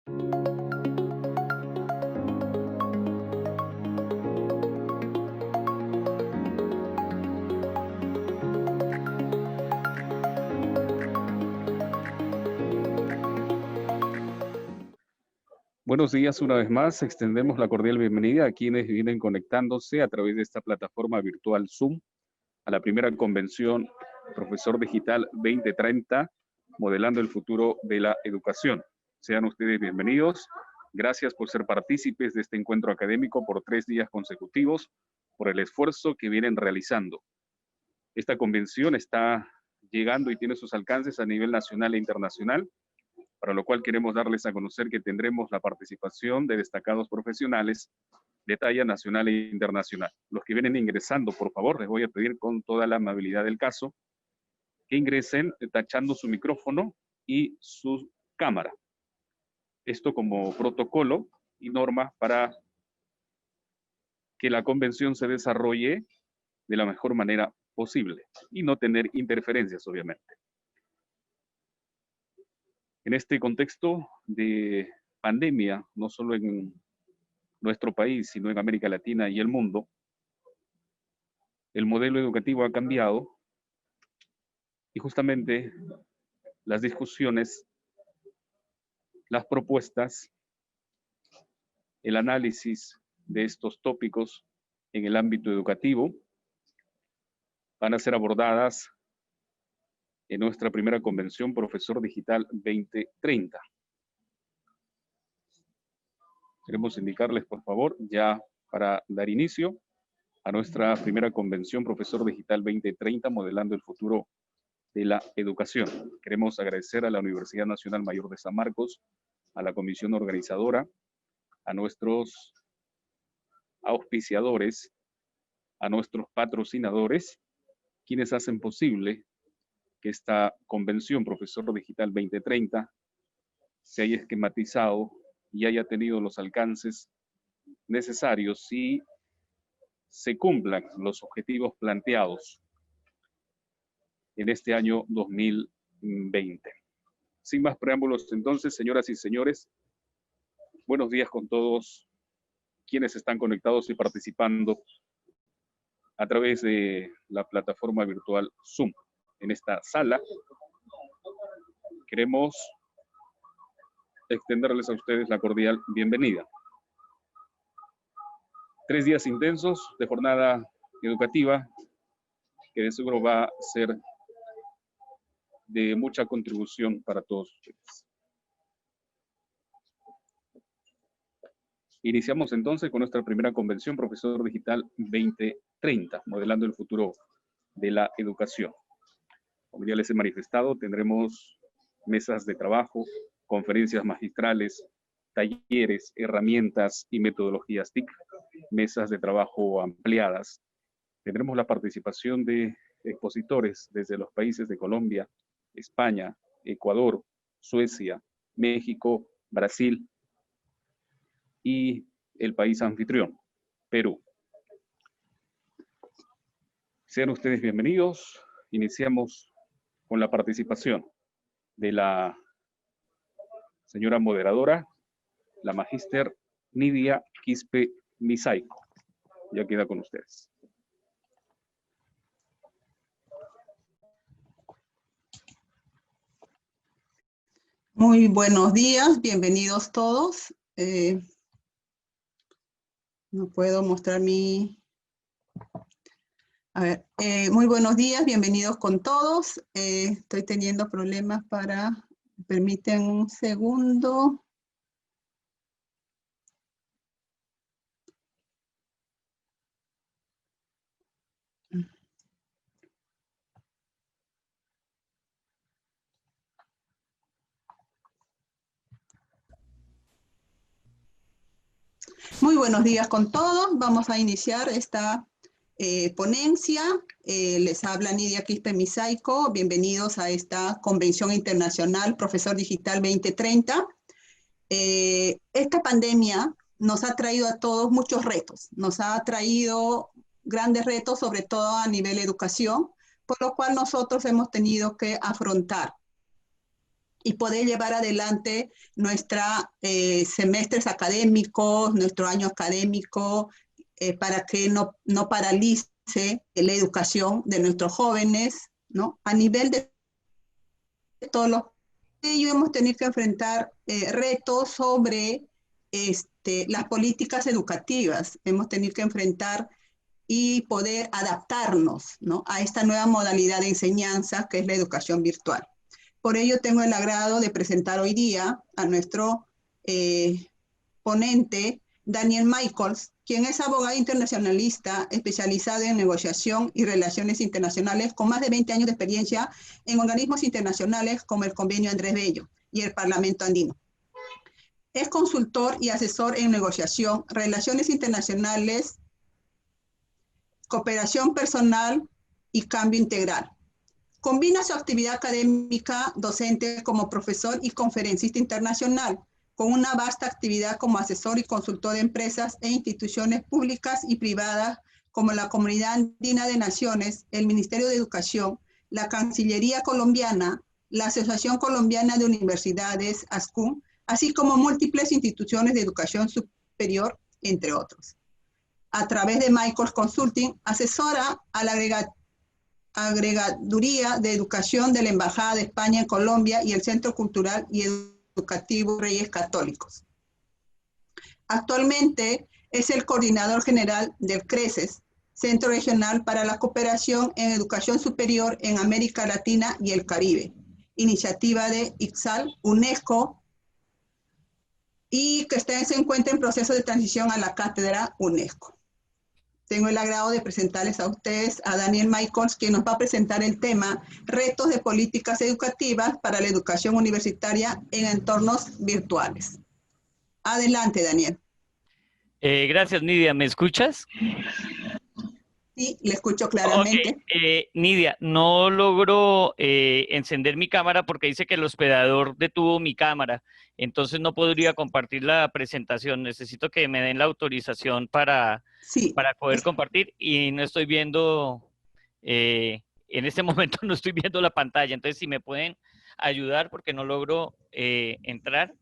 Buenos días una vez más. Extendemos la cordial bienvenida a quienes vienen conectándose a través de esta plataforma virtual Zoom a la primera convención Profesor Digital 2030, modelando el futuro de la educación. Sean ustedes bienvenidos. Gracias por ser partícipes de este encuentro académico por 3 días consecutivos, por el esfuerzo que vienen realizando. Esta convención está llegando y tiene sus alcances a nivel nacional e internacional, para lo cual queremos darles a conocer que tendremos la participación de destacados profesionales de talla nacional e internacional. Los que vienen ingresando, por favor, les voy a pedir con toda la amabilidad del caso que ingresen tachando su micrófono y su cámara. Esto como protocolo y norma para que la convención se desarrolle de la mejor manera posible y no tener interferencias, obviamente. En este contexto de pandemia, no solo en nuestro país, sino en América Latina y el mundo, el modelo educativo ha cambiado y justamente las discusiones, las propuestas, el análisis de estos tópicos en el ámbito educativo van a ser abordadas en nuestra primera convención Profesor Digital 2030. Queremos indicarles, por favor, ya para dar inicio a nuestra primera convención Profesor Digital 2030, modelando el futuro de la educación. Queremos agradecer a la Universidad Nacional Mayor de San Marcos, a la comisión organizadora, a nuestros auspiciadores, a nuestros patrocinadores, quienes hacen posible que esta convención Profesor Digital 2030 se haya esquematizado y haya tenido los alcances necesarios y se cumplan los objetivos planteados en este año 2020. Sin más preámbulos, entonces, señoras y señores, buenos días con todos quienes están conectados y participando a través de la plataforma virtual Zoom. En esta sala queremos extenderles a ustedes la cordial bienvenida. 3 días intensos de jornada educativa que de seguro va a ser de mucha contribución para todos ustedes. Iniciamos entonces con nuestra primera convención Profesor Digital 2030, modelando el futuro de la educación. Como ya les he manifestado, tendremos mesas de trabajo, conferencias magistrales, talleres, herramientas y metodologías TIC, mesas de trabajo ampliadas. Tendremos la participación de expositores desde los países de Colombia, España, Ecuador, Suecia, México, Brasil y el país anfitrión, Perú. Sean ustedes bienvenidos. Iniciamos con la participación de la señora moderadora, la magíster Nidia Quispe Misaico. Ya queda con ustedes. Muy buenos días, bienvenidos todos. No puedo mostrar mi... A ver, muy buenos días, bienvenidos con todos. Estoy teniendo problemas para... Permiten un segundo. Muy buenos días con todos. Vamos a iniciar esta ponencia. Les habla Nidia Quispe Misaico. Bienvenidos a esta Convención Internacional Profesor Digital 2030. Esta pandemia nos ha traído a todos muchos retos. Nos ha traído grandes retos, sobre todo a nivel educación, por lo cual nosotros hemos tenido que afrontar. y poder llevar adelante nuestros semestres académicos, nuestro año académico, para que no paralice la educación de nuestros jóvenes, ¿no? A nivel de todos los ellos hemos tenido que enfrentar retos sobre las políticas educativas, hemos tenido que enfrentar y poder adaptarnos, ¿no?, a esta nueva modalidad de enseñanza que es la educación virtual. Por ello tengo el agrado de presentar hoy día a nuestro ponente, Daniel Michaels, quien es abogado internacionalista especializado en negociación y relaciones internacionales con más de 20 años de experiencia en organismos internacionales como el Convenio Andrés Bello y el Parlamento Andino. Es consultor y asesor en negociación, relaciones internacionales, cooperación personal y cambio integral. Combina su actividad académica docente como profesor y conferencista internacional, con una vasta actividad como asesor y consultor de empresas e instituciones públicas y privadas como la Comunidad Andina de Naciones, el Ministerio de Educación, la Cancillería Colombiana, la Asociación Colombiana de Universidades, ASCUM, así como múltiples instituciones de educación superior, entre otros. A través de Michaels Consulting, asesora a la Agregaduría de Educación de la Embajada de España en Colombia y el Centro Cultural y Educativo Reyes Católicos. Actualmente es el coordinador general del CRECES, Centro Regional para la Cooperación en Educación Superior en América Latina y el Caribe, iniciativa de ICSAL, UNESCO, y que se encuentra en proceso de transición a la cátedra UNESCO. Tengo el agrado de presentarles a ustedes a Daniel Michaels, quien nos va a presentar el tema Retos de políticas educativas para la educación universitaria en entornos virtuales. Adelante, Daniel. Gracias, Nidia. ¿Me escuchas? Sí, le escucho claramente. Ok, Nidia, no logro encender mi cámara porque dice que el hospedador detuvo mi cámara, entonces no podría compartir la presentación. Necesito que me den la autorización Sí, para poder compartir y no estoy viendo, en este momento no estoy viendo la pantalla, entonces si me pueden ayudar porque no logro entrar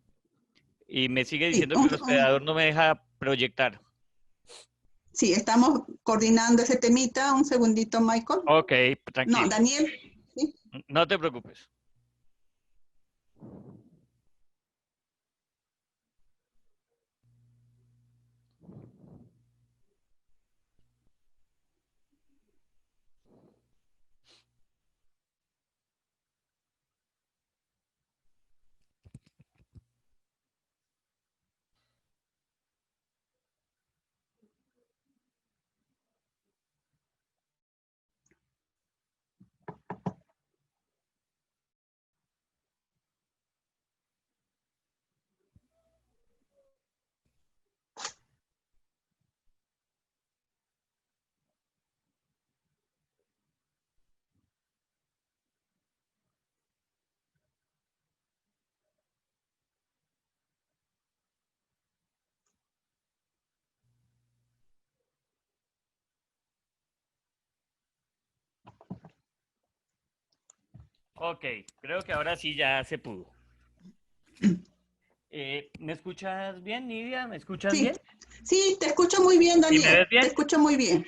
y me sigue sí, diciendo que el hospedador no me deja proyectar. sí, estamos coordinando ese temita. Un segundito, Michael. Ok, No, tranquilo. Daniel. ¿Sí? No te preocupes. Ok, creo que ahora sí ya se pudo. ¿Me escuchas bien, Nidia? ¿Me escuchas Sí, bien? sí, te escucho muy bien, ¿Y me Daniel. ves Te bien? escucho muy bien.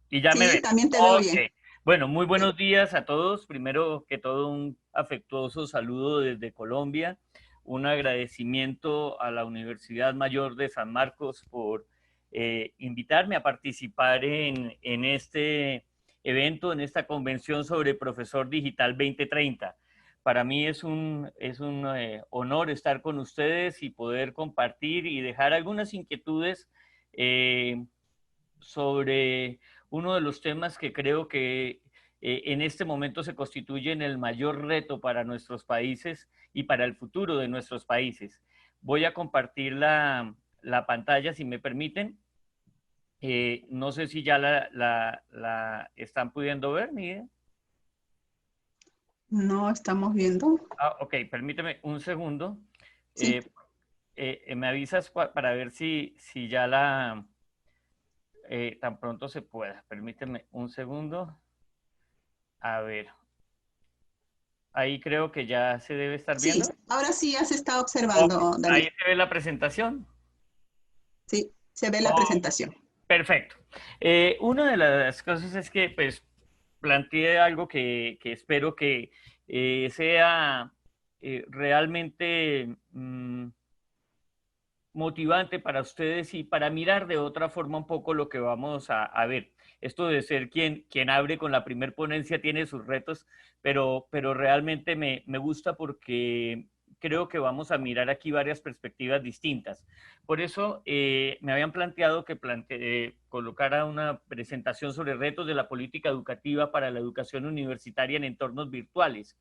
¿Y ya me Sí, ves? también te veo Ok. bien. Bueno, muy Sí. buenos días a todos. Primero que todo, un afectuoso saludo desde Colombia. Un agradecimiento a la Universidad Mayor de San Marcos por invitarme a participar en este evento, en esta convención sobre Profesor Digital 2030. Para mí es un honor estar con ustedes y poder compartir y dejar algunas inquietudes sobre uno de los temas que creo que en este momento se constituyen el mayor reto para nuestros países y para el futuro de nuestros países. Voy a compartir la pantalla, si me permiten. No sé si ya la están pudiendo ver, Miguel. No estamos viendo. Ok, permíteme un segundo. Sí. Me avisas para ver si ya tan pronto se pueda. Permíteme un segundo. A ver. Ahí creo que ya se debe estar Sí, viendo. ahora sí ya se está Ok, observando, ahí Daniel. se ve la presentación. Sí, se ve la Oh, presentación. perfecto. Una de las cosas es que pues planteé algo que espero que sea realmente motivante para ustedes y para mirar de otra forma un poco lo que vamos a ver. Esto de ser quien abre con la primer ponencia tiene sus retos, pero realmente me gusta porque creo que vamos a mirar aquí varias perspectivas distintas. Por eso me habían planteado que colocara una presentación sobre retos de la política educativa para la educación universitaria en entornos virtuales.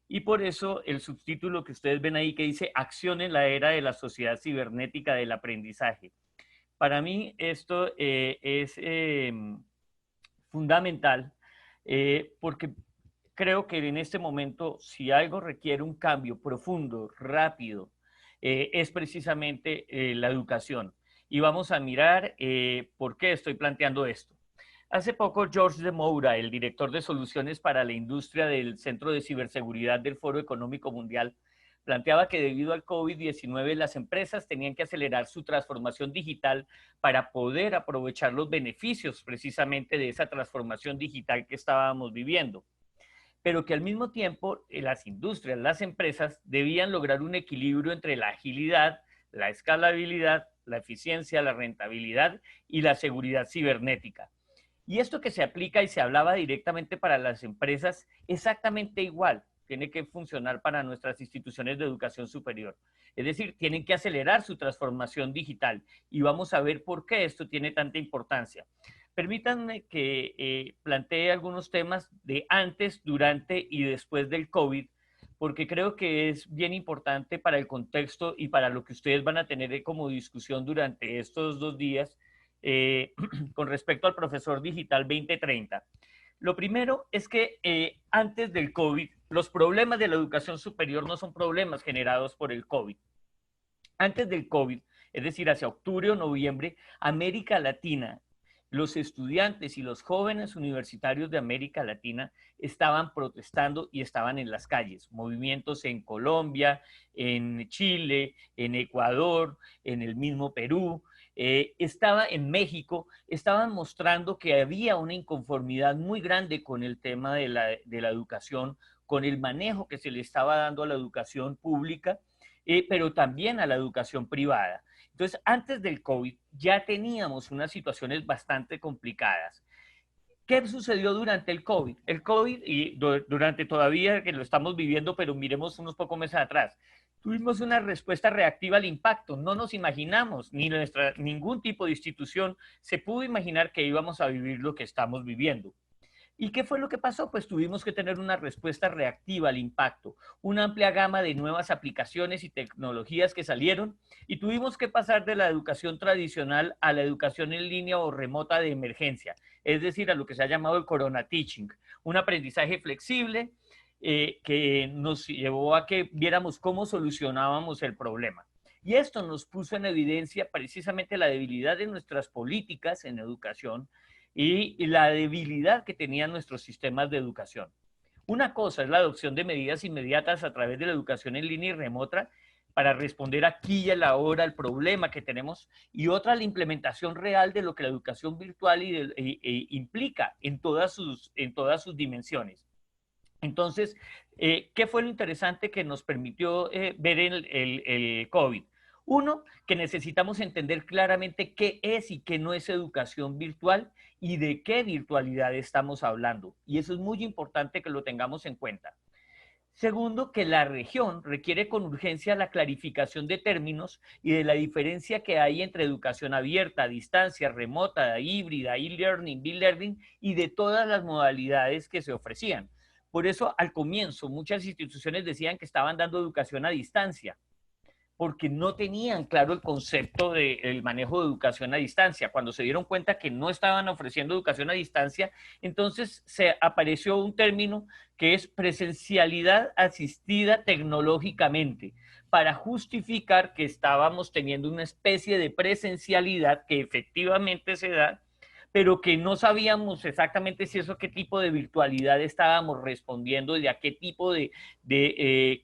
Y por eso el subtítulo que ustedes ven ahí que dice Acción en la era de la sociedad cibernética del aprendizaje. Para mí esto es fundamental porque creo que en este momento si algo requiere un cambio profundo, rápido, es precisamente la educación. Y vamos a mirar por qué estoy planteando esto. Hace poco, George de Moura, el director de soluciones para la industria del Centro de Ciberseguridad del Foro Económico Mundial, planteaba que debido al COVID-19 las empresas tenían que acelerar su transformación digital para poder aprovechar los beneficios precisamente de esa transformación digital que estábamos viviendo, pero que al mismo tiempo las industrias, las empresas debían lograr un equilibrio entre la agilidad, la escalabilidad, la eficiencia, la rentabilidad y la seguridad cibernética. Y esto que se aplica y se hablaba directamente para las empresas, exactamente igual, tiene que funcionar para nuestras instituciones de educación superior. Es decir, tienen que acelerar su transformación digital y vamos a ver por qué esto tiene tanta importancia. Permítanme que plantee algunos temas de antes, durante y después del COVID, porque creo que es bien importante para el contexto y para lo que ustedes van a tener como discusión durante estos 2 días con respecto al profesor digital 2030. Lo primero es que antes del COVID, los problemas de la educación superior no son problemas generados por el COVID. Antes del COVID, es decir, hacia octubre o noviembre, América Latina, los estudiantes y los jóvenes universitarios de América Latina estaban protestando y estaban en las calles. Movimientos en Colombia, en Chile, en Ecuador, en el mismo Perú, estaba en México, estaban mostrando que había una inconformidad muy grande con el tema de la educación, con el manejo que se le estaba dando a la educación pública, pero también a la educación privada. Entonces, antes del COVID ya teníamos unas situaciones bastante complicadas. ¿Qué sucedió durante el COVID? El COVID, y durante todavía que lo estamos viviendo, pero miremos unos pocos meses atrás, tuvimos una respuesta reactiva al impacto. No nos imaginamos, ni ningún tipo de institución se pudo imaginar que íbamos a vivir lo que estamos viviendo. ¿Y qué fue lo que pasó? Pues tuvimos que tener una respuesta reactiva al impacto, una amplia gama de nuevas aplicaciones y tecnologías que salieron y tuvimos que pasar de la educación tradicional a la educación en línea o remota de emergencia, es decir, a lo que se ha llamado el Corona Teaching, un aprendizaje flexible que nos llevó a que viéramos cómo solucionábamos el problema. Y esto nos puso en evidencia precisamente la debilidad de nuestras políticas en educación y la debilidad que tenían nuestros sistemas de educación. Una cosa es la adopción de medidas inmediatas a través de la educación en línea y remota para responder aquí y a la hora al problema que tenemos, y otra la implementación real de lo que la educación virtual implica en todas sus dimensiones. Entonces, ¿qué fue lo interesante que nos permitió ver el COVID? Uno, que necesitamos entender claramente qué es y qué no es educación virtual y de qué virtualidad estamos hablando. Y eso es muy importante que lo tengamos en cuenta. Segundo, que la región requiere con urgencia la clarificación de términos y de la diferencia que hay entre educación abierta, a distancia, remota, híbrida, e-learning, b-learning y de todas las modalidades que se ofrecían. Por eso, al comienzo, muchas instituciones decían que estaban dando educación a distancia, porque no tenían claro el concepto del manejo de educación a distancia. Cuando se dieron cuenta que no estaban ofreciendo educación a distancia, entonces se apareció un término que es presencialidad asistida tecnológicamente, para justificar que estábamos teniendo una especie de presencialidad que efectivamente se da, pero que no sabíamos exactamente si eso, qué tipo de virtualidad estábamos respondiendo y a qué tipo de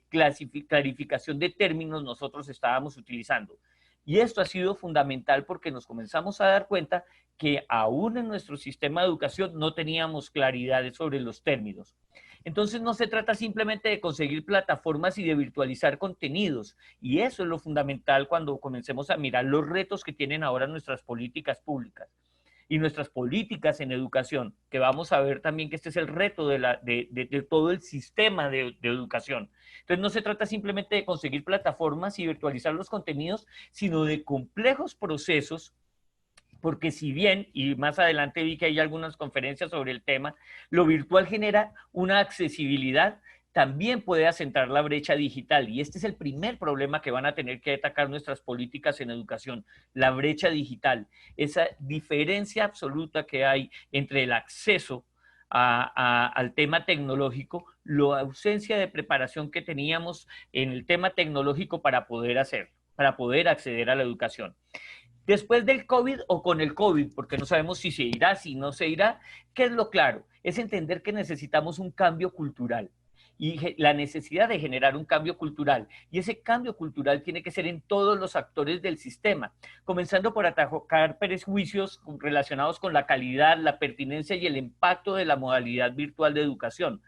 clarificación de términos nosotros estábamos utilizando. Y esto ha sido fundamental porque nos comenzamos a dar cuenta que aún en nuestro sistema de educación no teníamos claridad sobre los términos. Entonces no se trata simplemente de conseguir plataformas y de virtualizar contenidos, y eso es lo fundamental cuando comencemos a mirar los retos que tienen ahora nuestras políticas públicas y nuestras políticas en educación, que vamos a ver también que este es el reto de todo el sistema de educación. Entonces no se trata simplemente de conseguir plataformas y virtualizar los contenidos, sino de complejos procesos, porque si bien, y más adelante vi que hay algunas conferencias sobre el tema, lo virtual genera una accesibilidad, también puede acentar la brecha digital. Y este es el primer problema que van a tener que atacar nuestras políticas en educación, la brecha digital. Esa diferencia absoluta que hay entre el acceso al tema tecnológico, la ausencia de preparación que teníamos en el tema tecnológico para poder acceder a la educación. Después del COVID o con el COVID, porque no sabemos si se irá, si no se irá, ¿qué es lo claro? Es entender que necesitamos un cambio cultural y la necesidad de generar un cambio cultural. Y ese cambio cultural tiene que ser en todos los actores del sistema, comenzando por atacar prejuicios relacionados con la calidad, la pertinencia y el impacto de la modalidad virtual de educación.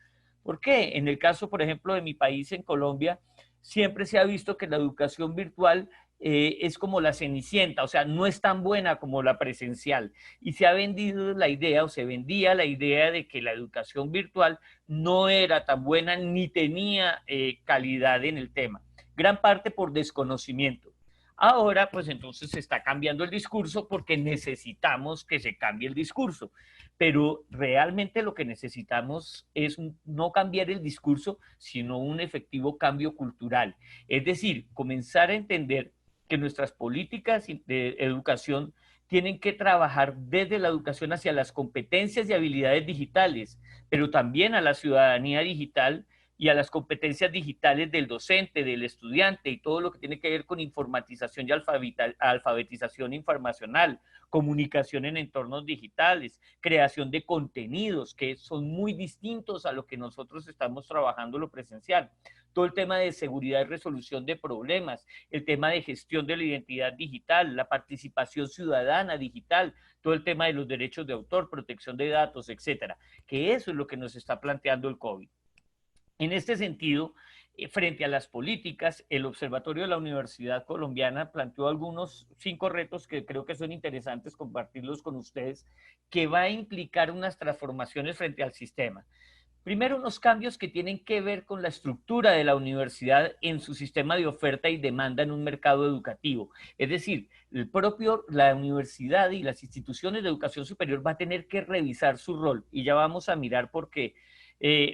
¿Por qué? En el caso, por ejemplo, de mi país, en Colombia, siempre se ha visto que la educación virtual es como la cenicienta, o sea, no es tan buena como la presencial. Y se ha vendido la idea, o se vendía la idea de que la educación virtual no era tan buena ni tenía calidad en el tema, gran parte por desconocimiento. Ahora, pues entonces se está cambiando el discurso porque necesitamos que se cambie el discurso, pero realmente lo que necesitamos es no cambiar el discurso, sino un efectivo cambio cultural. Es decir, comenzar a entender que nuestras políticas de educación tienen que trabajar desde la educación hacia las competencias y habilidades digitales, pero también a la ciudadanía digital y a las competencias digitales del docente, del estudiante y todo lo que tiene que ver con informatización y alfabetización informacional, comunicación en entornos digitales, creación de contenidos que son muy distintos a lo que nosotros estamos trabajando lo presencial. Todo el tema de seguridad y resolución de problemas, el tema de gestión de la identidad digital, la participación ciudadana digital, todo el tema de los derechos de autor, protección de datos, etcétera, que eso es lo que nos está planteando el COVID. En este sentido, frente a las políticas, el Observatorio de la Universidad Colombiana planteó algunos 5 retos que creo que son interesantes compartirlos con ustedes, que va a implicar unas transformaciones frente al sistema. Primero, unos cambios que tienen que ver con la estructura de la universidad en su sistema de oferta y demanda en un mercado educativo. Es decir, la universidad y las instituciones de educación superior va a tener que revisar su rol, y ya vamos a mirar por qué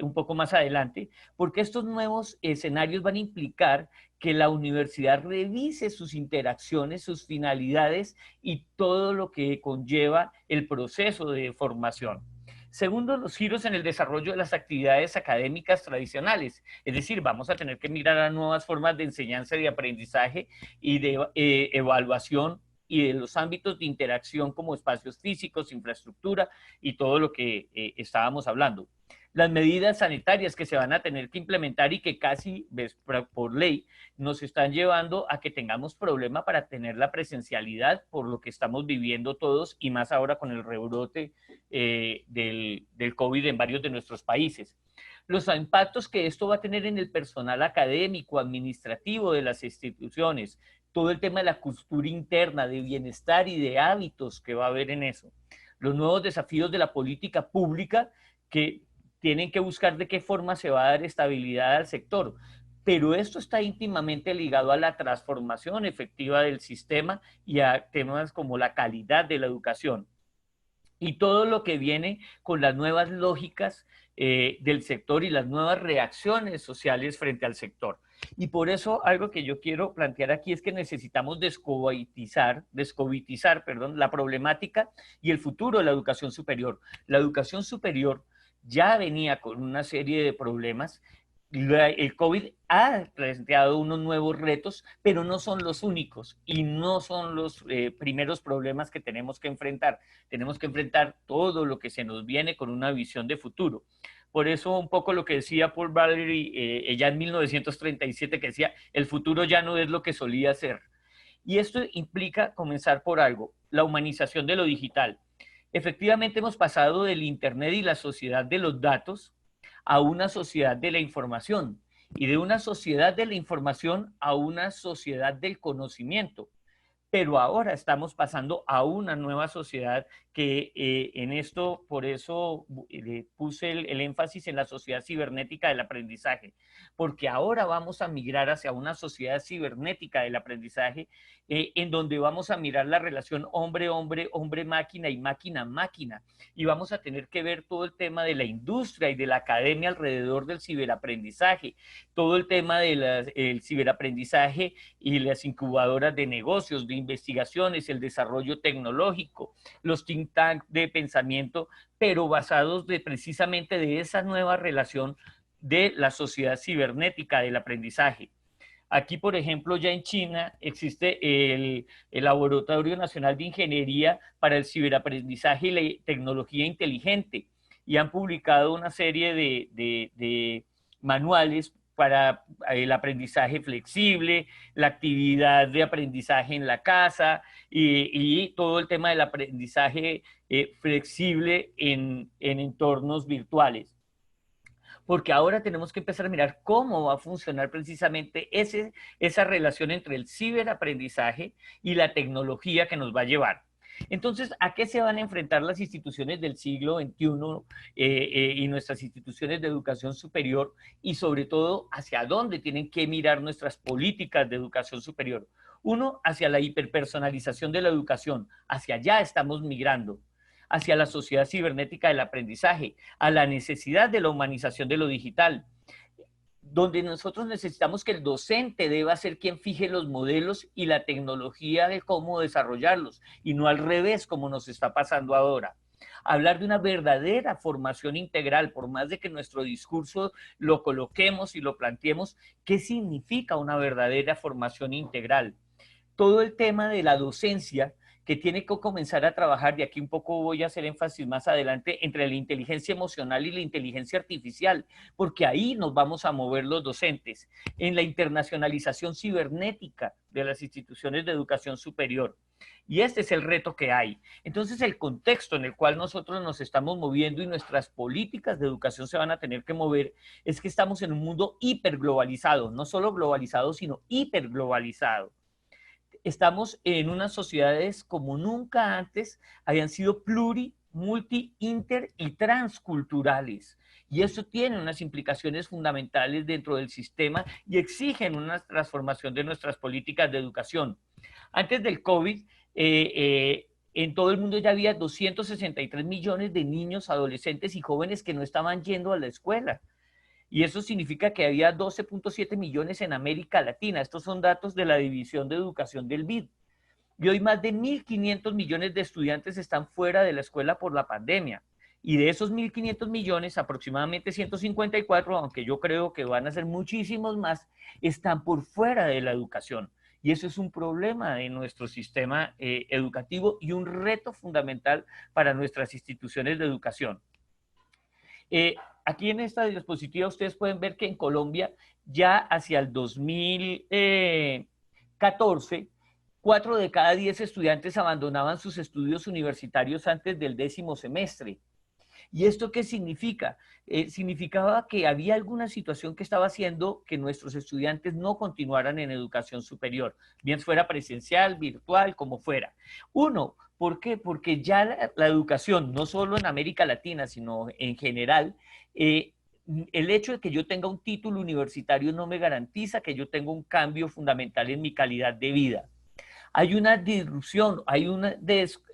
un poco más adelante, porque estos nuevos escenarios van a implicar que la universidad revise sus interacciones, sus finalidades y todo lo que conlleva el proceso de formación. Segundo, los giros en el desarrollo de las actividades académicas tradicionales. Es decir, vamos a tener que mirar a nuevas formas de enseñanza y de aprendizaje y de evaluación y de los ámbitos de interacción como espacios físicos, infraestructura y todo lo que estábamos hablando. Las medidas sanitarias que se van a tener que implementar y que casi por ley nos están llevando a que tengamos problema para tener la presencialidad por lo que estamos viviendo todos y más ahora con el rebrote del COVID en varios de nuestros países. Los impactos que esto va a tener en el personal académico, administrativo de las instituciones, todo el tema de la cultura interna, de bienestar y de hábitos que va a haber en eso. Los nuevos desafíos de la política pública que tienen que buscar de qué forma se va a dar estabilidad al sector. Pero esto está íntimamente ligado a la transformación efectiva del sistema y a temas como la calidad de la educación. Y todo lo que viene con las nuevas lógicas del sector y las nuevas reacciones sociales frente al sector. Y por eso algo que yo quiero plantear aquí es que necesitamos descovitizar la problemática y el futuro de la educación superior. La educación superior ya venía con una serie de problemas el COVID ha planteado unos nuevos retos, pero no son los únicos y no son los primeros problemas que tenemos que enfrentar. Tenemos que enfrentar todo lo que se nos viene con una visión de futuro. Por eso un poco lo que decía Paul Valery ya en 1937, que decía, el futuro ya no es lo que solía ser. Y esto implica comenzar por algo, la humanización de lo digital. Efectivamente hemos pasado del Internet y la sociedad de los datos a una sociedad de la información y de una sociedad de la información a una sociedad del conocimiento. Pero ahora estamos pasando a una nueva sociedad que en esto, por eso puse el énfasis en la sociedad cibernética del aprendizaje, porque ahora vamos a migrar hacia una sociedad cibernética del aprendizaje en donde vamos a mirar la relación hombre-hombre, hombre-máquina y máquina-máquina, y vamos a tener que ver todo el tema de la industria y de la academia alrededor del ciberaprendizaje, todo el tema del ciberaprendizaje y las incubadoras de negocios, de investigaciones, el desarrollo tecnológico, los think tanks de pensamiento, pero basados precisamente de esa nueva relación de la sociedad cibernética del aprendizaje. Aquí, por ejemplo, ya en China existe el Laboratorio Nacional de Ingeniería para el Ciberaprendizaje y la Tecnología Inteligente, y han publicado una serie de manuales para el aprendizaje flexible, la actividad de aprendizaje en la casa y todo el tema del aprendizaje flexible en entornos virtuales. Porque ahora tenemos que empezar a mirar cómo va a funcionar precisamente esa relación entre el ciberaprendizaje y la tecnología que nos va a llevar. Entonces, ¿a qué se van a enfrentar las instituciones del siglo XXI y nuestras instituciones de educación superior? Y sobre todo, ¿hacia dónde tienen que mirar nuestras políticas de educación superior? Uno, hacia la hiperpersonalización de la educación. Hacia allá estamos migrando, hacia la sociedad cibernética del aprendizaje, a la necesidad de la humanización de lo digital, donde nosotros necesitamos que el docente deba ser quien fije los modelos y la tecnología de cómo desarrollarlos, y no al revés como nos está pasando ahora. Hablar de una verdadera formación integral, por más de que nuestro discurso lo coloquemos y lo planteemos, ¿qué significa una verdadera formación integral? Todo el tema de la docencia que tiene que comenzar a trabajar, y aquí un poco voy a hacer énfasis más adelante, entre la inteligencia emocional y la inteligencia artificial, porque ahí nos vamos a mover los docentes, en la internacionalización cibernética de las instituciones de educación superior. Y este es el reto que hay. Entonces, el contexto en el cual nosotros nos estamos moviendo y nuestras políticas de educación se van a tener que mover es que estamos en un mundo hiperglobalizado, no solo globalizado, sino hiperglobalizado. Estamos en unas sociedades como nunca antes habían sido multi, inter y transculturales. Y eso tiene unas implicaciones fundamentales dentro del sistema y exigen una transformación de nuestras políticas de educación. Antes del COVID, en todo el mundo ya había 263 millones de niños, adolescentes y jóvenes que no estaban yendo a la escuela. Y eso significa que había 12.7 millones en América Latina. Estos son datos de la División de Educación del BID. Y hoy más de 1.500 millones de estudiantes están fuera de la escuela por la pandemia. Y de esos 1.500 millones, aproximadamente 154, aunque yo creo que van a ser muchísimos más, están por fuera de la educación. Y eso es un problema de nuestro sistema educativo y un reto fundamental para nuestras instituciones de educación. Aquí en esta diapositiva ustedes pueden ver que en Colombia ya hacia el 2014, 4 de cada 10 estudiantes abandonaban sus estudios universitarios antes del 10º semestre. ¿Y esto qué significa? Significaba que había alguna situación que estaba haciendo que nuestros estudiantes no continuaran en educación superior, bien fuera presencial, virtual, como fuera. Uno, ¿por qué? Porque ya la educación, no solo en América Latina, sino en general, el hecho de que yo tenga un título universitario no me garantiza que yo tenga un cambio fundamental en mi calidad de vida. Hay una disrupción,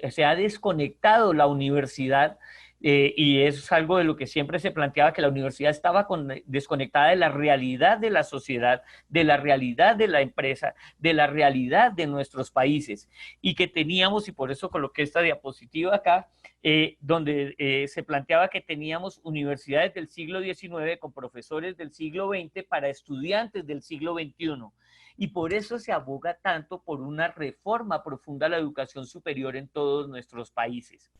se ha desconectado la universidad y eso es algo de lo que siempre se planteaba, que la universidad estaba desconectada de la realidad de la sociedad, de la realidad de la empresa, de la realidad de nuestros países, y que teníamos, y por eso coloqué esta diapositiva acá, donde se planteaba que teníamos universidades del siglo XIX con profesores del siglo XX para estudiantes del siglo XXI. Y por eso se aboga tanto por una reforma profunda a la educación superior en todos nuestros países.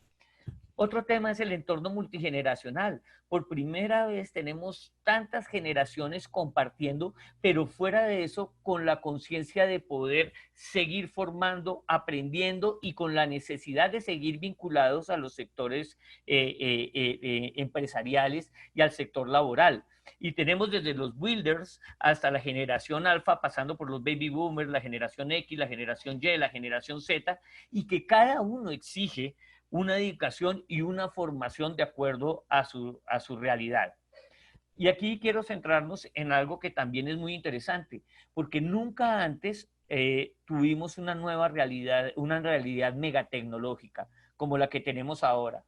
Otro tema es el entorno multigeneracional. Por primera vez tenemos tantas generaciones compartiendo, pero fuera de eso, con la conciencia de poder seguir formando, aprendiendo y con la necesidad de seguir vinculados a los sectores empresariales y al sector laboral. Y tenemos desde los builders hasta la generación alfa, pasando por los baby boomers, la generación X, la generación Y, la generación Z, y que cada uno exige una educación y una formación de acuerdo a su realidad. Y aquí quiero centrarnos en algo que también es muy interesante, porque nunca antes tuvimos una nueva realidad, una realidad megatecnológica como la que tenemos ahora.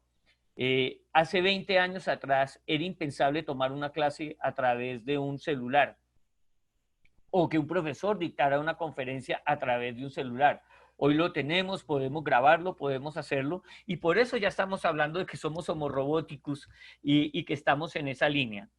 Hace 20 años atrás era impensable tomar una clase a través de un celular o que un profesor dictara una conferencia a través de un celular. Hoy lo tenemos, podemos grabarlo, podemos hacerlo, y por eso ya estamos hablando de que somos homorobóticos y que estamos en esa línea.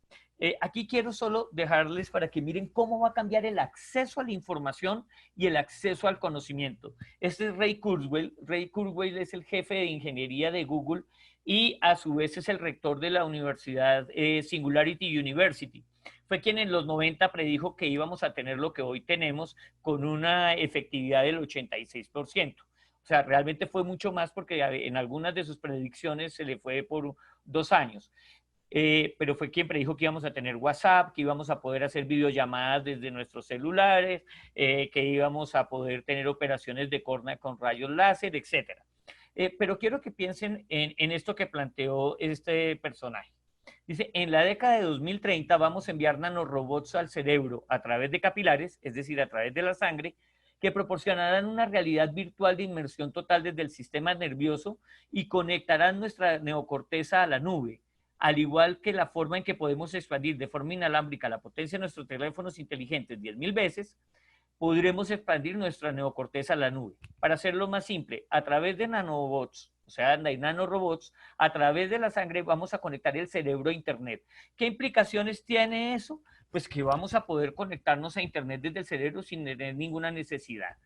Aquí quiero solo dejarles para que miren cómo va a cambiar el acceso a la información y el acceso al conocimiento. Este es Ray Kurzweil. Ray Kurzweil es el jefe de ingeniería de Google y a su vez es el rector de la Universidad Singularity University. Fue quien en los 90 predijo que íbamos a tener lo que hoy tenemos con una efectividad del 86%. O sea, realmente fue mucho más porque en algunas de sus predicciones se le fue por 2 años. Pero fue quien predijo que íbamos a tener WhatsApp, que íbamos a poder hacer videollamadas desde nuestros celulares, que íbamos a poder tener operaciones de córnea con rayos láser, etc. Pero quiero que piensen en esto que planteó este personaje. Dice, en la década de 2030 vamos a enviar nanorobots al cerebro a través de capilares, es decir, a través de la sangre, que proporcionarán una realidad virtual de inmersión total desde el sistema nervioso y conectarán nuestra neocorteza a la nube, al igual que la forma en que podemos expandir de forma inalámbrica la potencia de nuestros teléfonos inteligentes 10.000 veces, podremos expandir nuestra neocorteza a la nube. Para hacerlo más simple, a través de nanobots, o sea, de nanorobots, a través de la sangre vamos a conectar el cerebro a Internet. ¿Qué implicaciones tiene eso? Pues que vamos a poder conectarnos a Internet desde el cerebro sin tener ninguna necesidad.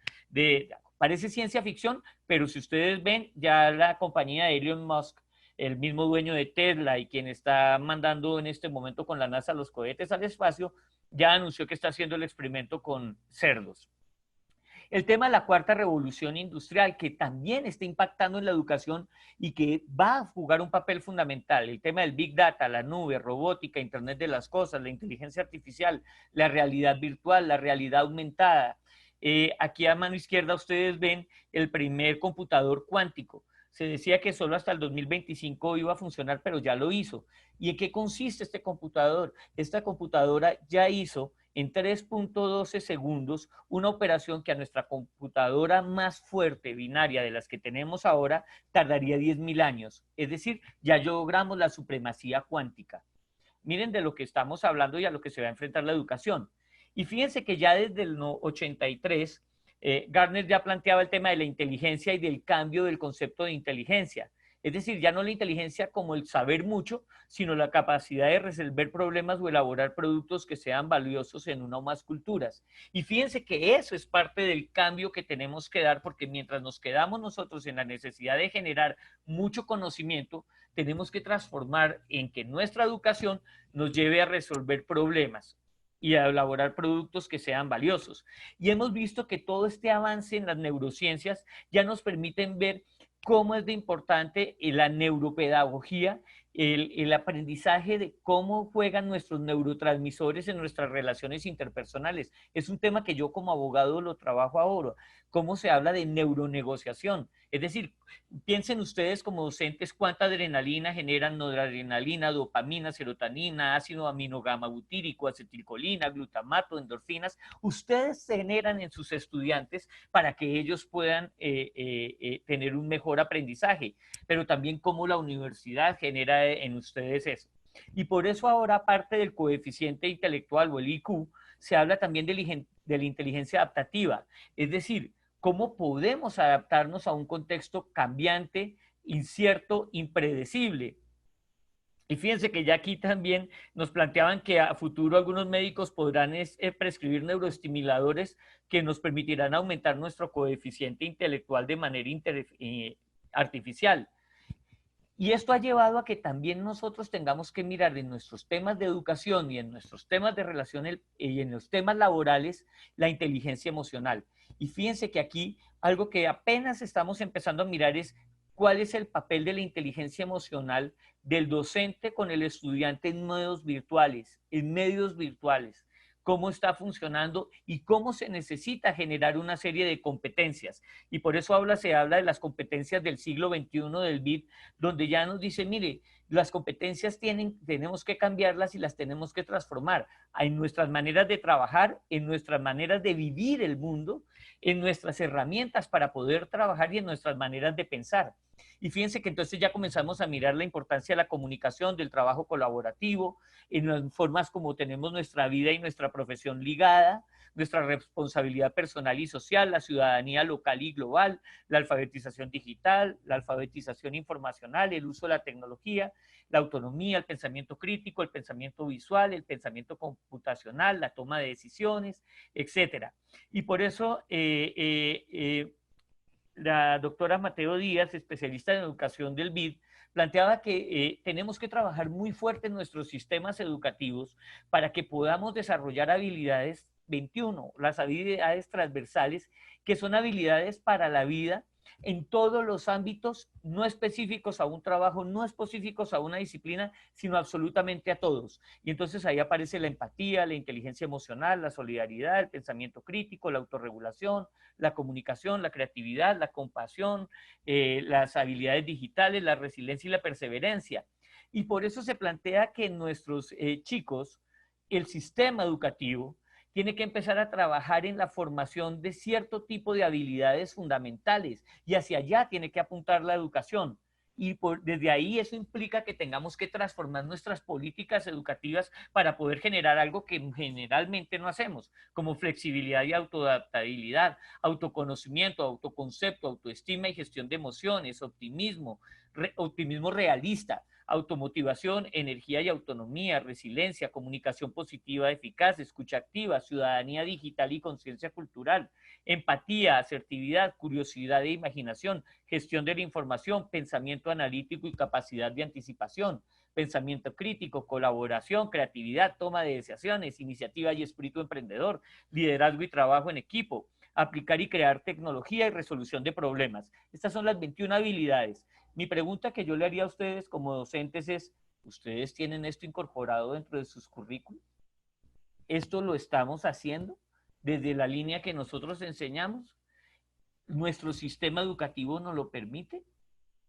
Parece ciencia ficción, pero si ustedes ven, ya la compañía de Elon Musk, el mismo dueño de Tesla y quien está mandando en este momento con la NASA los cohetes al espacio, ya anunció que está haciendo el experimento con cerdos. El tema de la cuarta revolución industrial, que también está impactando en la educación y que va a jugar un papel fundamental. El tema del Big Data, la nube, robótica, Internet de las cosas, la inteligencia artificial, la realidad virtual, la realidad aumentada. Aquí a mano izquierda ustedes ven el primer computador cuántico. Se decía que solo hasta el 2025 iba a funcionar, pero ya lo hizo. ¿Y en qué consiste este computador? Esta computadora ya hizo en 3.12 segundos una operación que a nuestra computadora más fuerte binaria de las que tenemos ahora tardaría 10.000 años. Es decir, ya logramos la supremacía cuántica. Miren de lo que estamos hablando y a lo que se va a enfrentar la educación. Y fíjense que ya desde el 83, Gartner ya planteaba el tema de la inteligencia y del cambio del concepto de inteligencia. Es decir, ya no la inteligencia como el saber mucho, sino la capacidad de resolver problemas o elaborar productos que sean valiosos en una o más culturas. Y fíjense que eso es parte del cambio que tenemos que dar, porque mientras nos quedamos nosotros en la necesidad de generar mucho conocimiento, tenemos que transformar en que nuestra educación nos lleve a resolver problemas y a elaborar productos que sean valiosos. Y hemos visto que todo este avance en las neurociencias ya nos permiten ver cómo es de importante la neuropedagogía, el aprendizaje de cómo juegan nuestros neurotransmisores en nuestras relaciones interpersonales. Es un tema que yo como abogado lo trabajo ahora, cómo se habla de neuronegociación. Es decir, piensen ustedes como docentes cuánta adrenalina generan noradrenalina, dopamina, serotonina, ácido aminogamma-butírico, acetilcolina, glutamato, endorfinas. Ustedes se generan en sus estudiantes para que ellos puedan tener un mejor aprendizaje, pero también cómo la universidad genera en ustedes eso. Y por eso ahora, aparte del coeficiente intelectual o el IQ, se habla también de la inteligencia adaptativa, es decir, cómo podemos adaptarnos a un contexto cambiante, incierto, impredecible. Y fíjense que ya aquí también nos planteaban que a futuro algunos médicos podrán prescribir neuroestimuladores que nos permitirán aumentar nuestro coeficiente intelectual de manera artificial. Y esto ha llevado a que también nosotros tengamos que mirar en nuestros temas de educación y en nuestros temas de relación y en los temas laborales la inteligencia emocional. Y fíjense que aquí algo que apenas estamos empezando a mirar es cuál es el papel de la inteligencia emocional del docente con el estudiante en medios virtuales, cómo está funcionando y cómo se necesita generar una serie de competencias. Y por eso se habla de las competencias del siglo XXI del BID, donde ya nos dice, mire, las competencias tenemos que cambiarlas y las tenemos que transformar en nuestras maneras de trabajar, en nuestras maneras de vivir el mundo, en nuestras herramientas para poder trabajar y en nuestras maneras de pensar. Y fíjense que entonces ya comenzamos a mirar la importancia de la comunicación, del trabajo colaborativo, en las formas como tenemos nuestra vida y nuestra profesión ligada, nuestra responsabilidad personal y social, la ciudadanía local y global, la alfabetización digital, la alfabetización informacional, el uso de la tecnología, la autonomía, el pensamiento crítico, el pensamiento visual, el pensamiento computacional, la toma de decisiones, etcétera. Y por eso la doctora Mateo Díaz, especialista en educación del BID, planteaba que tenemos que trabajar muy fuerte en nuestros sistemas educativos para que podamos desarrollar habilidades 21, las habilidades transversales, que son habilidades para la vida en todos los ámbitos, no específicos a un trabajo, no específicos a una disciplina, sino absolutamente a todos. Y entonces ahí aparece la empatía, la inteligencia emocional, la solidaridad, el pensamiento crítico, la autorregulación, la comunicación, la creatividad, la compasión, las habilidades digitales, la resiliencia y la perseverancia. Y por eso se plantea que en nuestros chicos, el sistema educativo tiene que empezar a trabajar en la formación de cierto tipo de habilidades fundamentales y hacia allá tiene que apuntar la educación. Y desde ahí eso implica que tengamos que transformar nuestras políticas educativas para poder generar algo que generalmente no hacemos, como flexibilidad y autoadaptabilidad, autoconocimiento, autoconcepto, autoestima y gestión de emociones, optimismo realista, automotivación, energía y autonomía, resiliencia, comunicación positiva eficaz, escucha activa, ciudadanía digital y conciencia cultural, empatía, asertividad, curiosidad e imaginación, gestión de la información, pensamiento analítico y capacidad de anticipación, pensamiento crítico, colaboración, creatividad, toma de decisiones, iniciativa y espíritu emprendedor, liderazgo y trabajo en equipo, aplicar y crear tecnología y resolución de problemas. Estas son las 21 habilidades. Mi pregunta que yo le haría a ustedes como docentes es, ¿ustedes tienen esto incorporado dentro de sus currículos? ¿Esto lo estamos haciendo desde la línea que nosotros enseñamos? ¿Nuestro sistema educativo nos lo permite?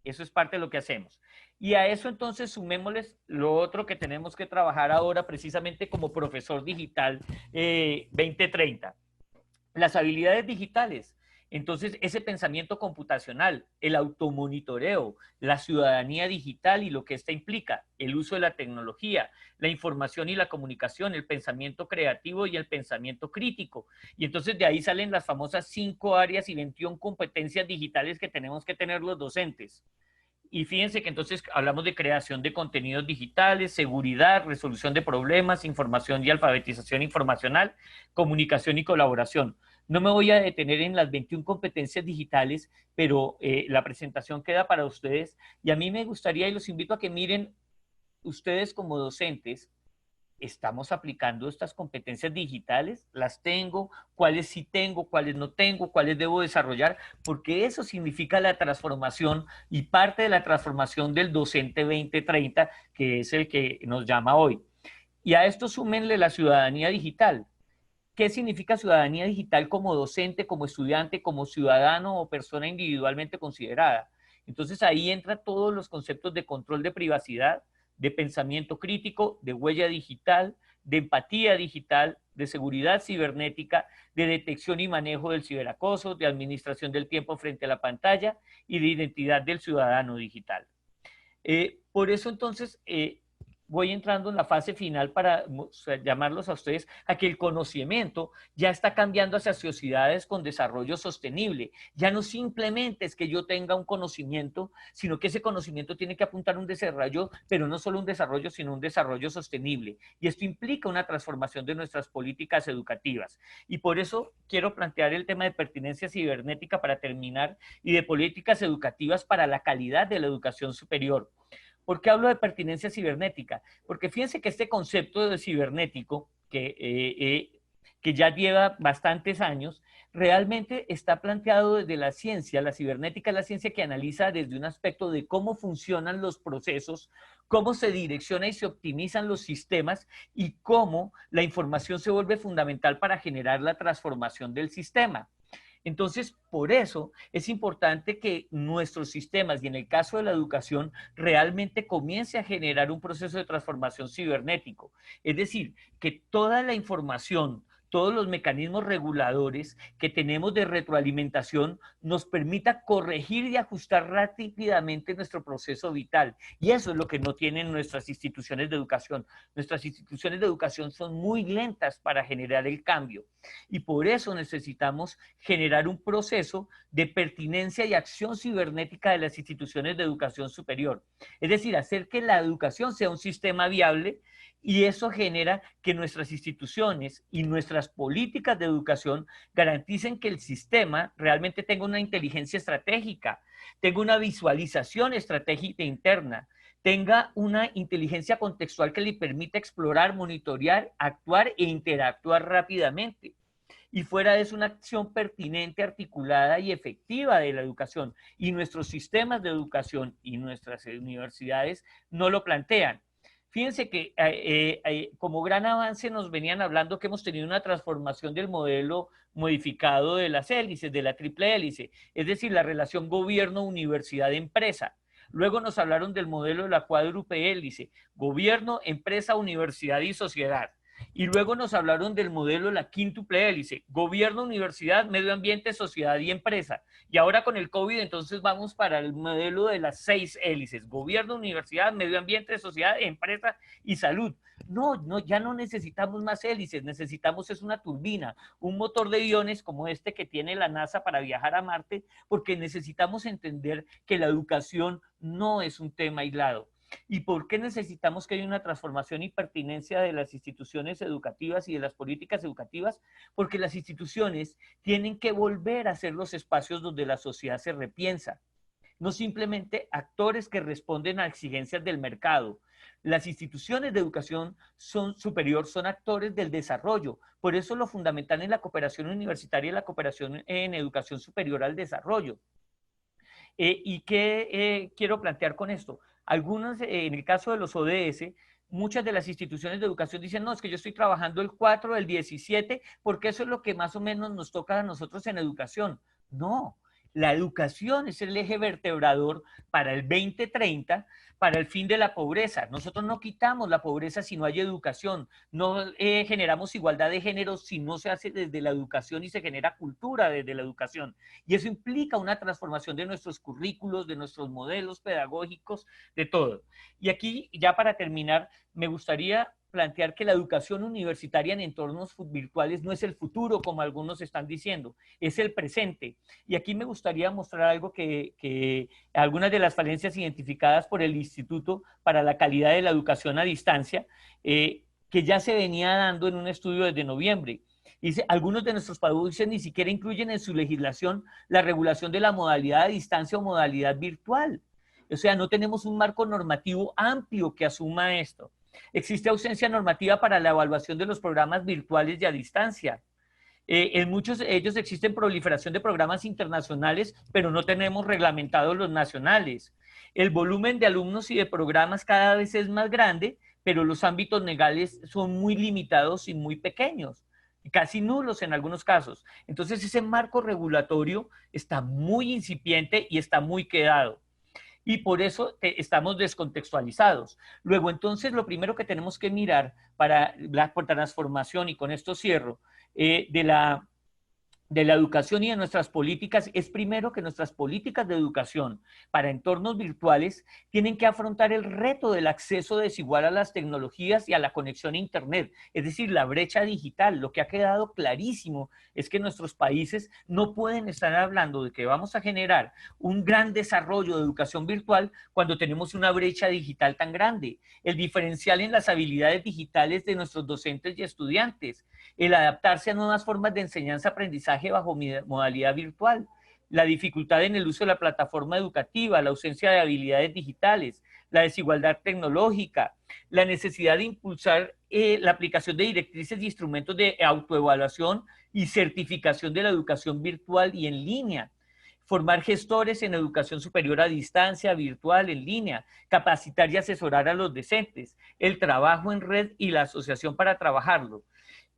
Eso es parte de lo que hacemos. Y a eso entonces sumémosles lo otro que tenemos que trabajar ahora precisamente como profesor digital 2030. Las habilidades digitales. Entonces, ese pensamiento computacional, el automonitoreo, la ciudadanía digital y lo que esta implica, el uso de la tecnología, la información y la comunicación, el pensamiento creativo y el pensamiento crítico. Y entonces de ahí salen las famosas 5 áreas y 21 competencias digitales que tenemos que tener los docentes. Y fíjense que entonces hablamos de creación de contenidos digitales, seguridad, resolución de problemas, información y alfabetización informacional, comunicación y colaboración. No me voy a detener en las 21 competencias digitales, pero la presentación queda para ustedes. Y a mí me gustaría, y los invito a que miren, ustedes como docentes, ¿estamos aplicando estas competencias digitales? ¿Las tengo? ¿Cuáles sí tengo? ¿Cuáles no tengo? ¿Cuáles debo desarrollar? Porque eso significa la transformación y parte de la transformación del docente 2030, que es el que nos llama hoy. Y a esto súmenle la ciudadanía digital. ¿qué significa ciudadanía digital como docente, como estudiante, como ciudadano o persona individualmente considerada? Entonces ahí entran todos los conceptos de control de privacidad, de pensamiento crítico, de huella digital, de empatía digital, de seguridad cibernética, de detección y manejo del ciberacoso, de administración del tiempo frente a la pantalla y de identidad del ciudadano digital. Por eso entonces voy entrando en la fase final para llamarlos a ustedes a que el conocimiento ya está cambiando hacia sociedades con desarrollo sostenible. Ya no simplemente es que yo tenga un conocimiento, sino que ese conocimiento tiene que apuntar a un desarrollo, pero no solo un desarrollo, sino un desarrollo sostenible. Y esto implica una transformación de nuestras políticas educativas. Y por eso quiero plantear el tema de pertinencia cibernética para terminar y de políticas educativas para la calidad de la educación superior. ¿Por qué hablo de pertinencia cibernética? Porque fíjense que este concepto de cibernético, que ya lleva bastantes años, realmente está planteado desde la ciencia. La cibernética es la ciencia que analiza desde un aspecto de cómo funcionan los procesos, cómo se direcciona y se optimizan los sistemas y cómo la información se vuelve fundamental para generar la transformación del sistema. Entonces, por eso es importante que nuestros sistemas, y en el caso de la educación, realmente comience a generar un proceso de transformación cibernético. Es decir, que toda la información, todos los mecanismos reguladores que tenemos de retroalimentación nos permita corregir y ajustar rápidamente nuestro proceso vital. Y eso es lo que no tienen nuestras instituciones de educación. Nuestras instituciones de educación son muy lentas para generar el cambio. Y por eso necesitamos generar un proceso de pertinencia y acción cibernética de las instituciones de educación superior. Es decir, hacer que la educación sea un sistema viable, y eso genera que nuestras instituciones y nuestras políticas de educación garanticen que el sistema realmente tenga una inteligencia estratégica, tenga una visualización estratégica interna, tenga una inteligencia contextual que le permita explorar, monitorear, actuar e interactuar rápidamente. Y fuera de eso, una acción pertinente, articulada y efectiva de la educación. Y nuestros sistemas de educación y nuestras universidades no lo plantean. Fíjense que como gran avance nos venían hablando que hemos tenido una transformación del modelo modificado de las hélices, de la triple hélice, es decir, la relación gobierno, universidad, empresa. Luego nos hablaron del modelo de la cuádruple hélice, gobierno, empresa, universidad y sociedad. Y luego nos hablaron del modelo de la quíntuple hélice, gobierno, universidad, medio ambiente, sociedad y empresa. Y ahora con el COVID entonces vamos para el modelo de las 6 hélices, gobierno, universidad, medio ambiente, sociedad, empresa y salud. No, ya no necesitamos más hélices, necesitamos es una turbina, un motor de iones como este que tiene la NASA para viajar a Marte, porque necesitamos entender que la educación no es un tema aislado. ¿Y por qué necesitamos que haya una transformación y pertinencia de las instituciones educativas y de las políticas educativas? Porque las instituciones tienen que volver a ser los espacios donde la sociedad se repiensa, no simplemente actores que responden a exigencias del mercado. Las instituciones de educación superior son actores del desarrollo. Por eso lo fundamental en la cooperación universitaria y la cooperación en educación superior al desarrollo. ¿Y qué quiero plantear con esto? Algunas, en el caso de los ODS, muchas de las instituciones de educación dicen, no, es que yo estoy trabajando el 4, el 17, porque eso es lo que más o menos nos toca a nosotros en educación. No, la educación es el eje vertebrador para el 2030, para el fin de la pobreza. Nosotros no quitamos la pobreza si no hay educación, no generamos igualdad de género si no se hace desde la educación y se genera cultura desde la educación. Y eso implica una transformación de nuestros currículos, de nuestros modelos pedagógicos, de todo. Y aquí, ya para terminar, me gustaría plantear que la educación universitaria en entornos virtuales no es el futuro, como algunos están diciendo, es el presente. Y aquí me gustaría mostrar algo que algunas de las falencias identificadas por el Instituto para la Calidad de la Educación a Distancia, que ya se venía dando en un estudio desde noviembre. Dice, algunos de nuestros países ni siquiera incluyen en su legislación la regulación de la modalidad a distancia o modalidad virtual. O sea, no tenemos un marco normativo amplio que asuma esto. Existe ausencia normativa para la evaluación de los programas virtuales y a distancia. En muchos de ellos existen proliferación de programas internacionales, pero no tenemos reglamentados los nacionales. El volumen de alumnos y de programas cada vez es más grande, pero los ámbitos legales son muy limitados y muy pequeños. casi nulos en algunos casos. Entonces ese marco regulatorio está muy incipiente y está muy quedado. Y por eso estamos descontextualizados. Luego, entonces, lo primero que tenemos que mirar para la transformación, y con esto cierro, de la educación y de nuestras políticas es primero que nuestras políticas de educación para entornos virtuales tienen que afrontar el reto del acceso desigual a las tecnologías y a la conexión a Internet, es decir, la brecha digital. Lo que ha quedado clarísimo es que nuestros países no pueden estar hablando de que vamos a generar un gran desarrollo de educación virtual cuando tenemos una brecha digital tan grande. El diferencial en las habilidades digitales de nuestros docentes y estudiantes, el adaptarse a nuevas formas de enseñanza-aprendizaje bajo modalidad virtual, la dificultad en el uso de la plataforma educativa, la ausencia de habilidades digitales, la desigualdad tecnológica, la necesidad de impulsar la aplicación de directrices y instrumentos de autoevaluación y certificación de la educación virtual y en línea, formar gestores en educación superior a distancia, virtual, en línea, capacitar y asesorar a los docentes, el trabajo en red y la asociación para trabajarlo.